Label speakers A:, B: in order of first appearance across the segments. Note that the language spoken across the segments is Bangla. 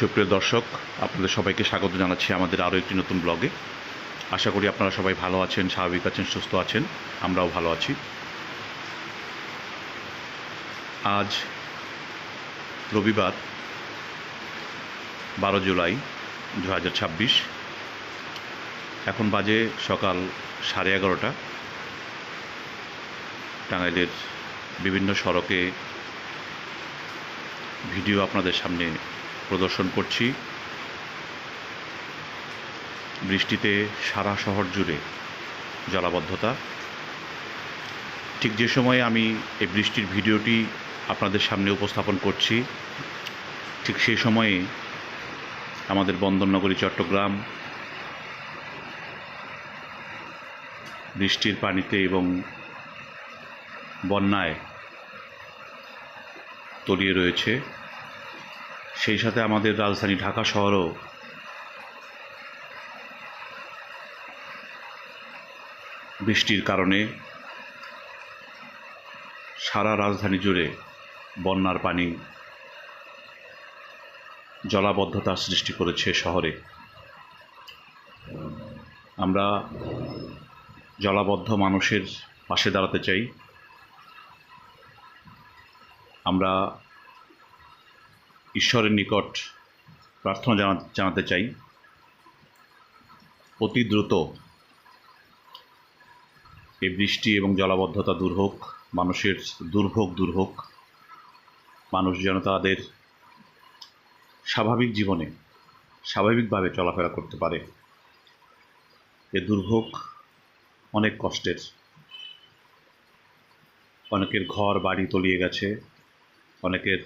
A: সুপ্রিয় দর্শক, আপনাদের সবাইকে স্বাগত জানাচ্ছি আমাদের আরও একটি নতুন ব্লগে। আশা করি আপনারা সবাই ভালো আছেন, স্বাভাবিক আছেন, সুস্থ আছেন। আমরাও ভালো আছি। আজ রবিবার 12 জুলাই 2026। এখন বাজে সকাল 11:30। টাঙ্গাইলের বিভিন্ন সড়কে ভিডিও আপনাদের সামনে প্রদর্শন করছি। বৃষ্টিতে সারা শহর জুড়ে জলাবদ্ধতা। ঠিক যে সময়ে আমি এই বৃষ্টির ভিডিওটি আপনাদের সামনে উপস্থাপন করছি, ঠিক সেই সময়ে আমাদের বন্দরনগরী চট্টগ্রাম বৃষ্টির পানিতে এবং বন্যায় তলিয়ে রয়েছে। সেই সাথে আমাদের রাজধানী ঢাকা শহরও বৃষ্টির কারণে সারা রাজধানী জুড়ে বন্যার পানি জলাবদ্ধতার সৃষ্টি করেছে শহরে। আমরা জলাবদ্ধ মানুষের পাশে দাঁড়াতে চাই। আমরা ঈশ্বরের নিকট প্রার্থনা জানাতে চাই অতি দ্রুত এই বৃষ্টি এবং জলাবদ্ধতা দূর হোক, মানুষের দুর্ভোগ দূর হোক, মানুষ যেন তাদের স্বাভাবিক জীবনে স্বাভাবিকভাবে চলাফেরা করতে পারে। এ দুর্ভোগ অনেক কষ্টের। অনেকের ঘর বাড়ি তলিয়ে গেছে, অনেকের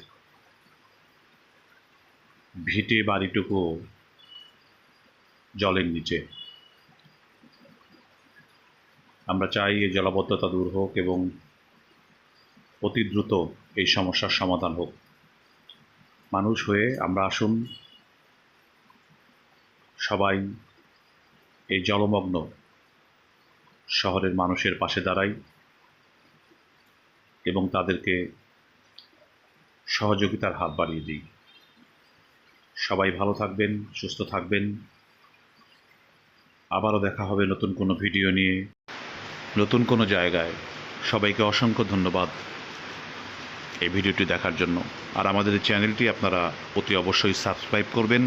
A: ভিটে বাড়িটুকু জলের নিচে। আমরা চাই এই জলাবদ্ধতা দূর হোক এবং অতি দ্রুত এই সমস্যার সমাধান হোক। মানুষ হয়ে আমরা আসুন সবাই এই জলমগ্ন শহরের মানুষের পাশে দাঁড়াই এবং তাদেরকে সহযোগিতার হাত বাড়িয়ে দিই। সবাই ভালো থাকবেন, সুস্থ থাকবেন। আবারও দেখা হবে নতুন কোনো ভিডিও নিয়ে, নতুন কোনো জায়গায়। সবাইকে অসংখ্য ধন্যবাদ এই ভিডিওটি দেখার জন্য। আর আমাদের এই চ্যানেলটি আপনারা অতি অবশ্যই সাবস্ক্রাইব করবেন,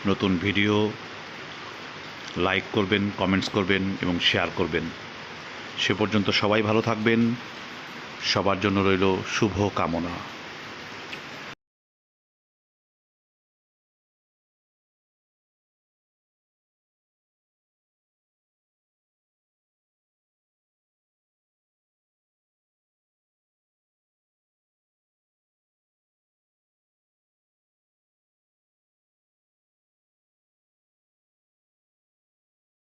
A: নতুন ভিডিও লাইক করবেন, কমেন্টস করবেন এবং শেয়ার করবেন। সে পর্যন্ত সবাই ভালো থাকবেন। সবার জন্য রইল শুভ কামনা।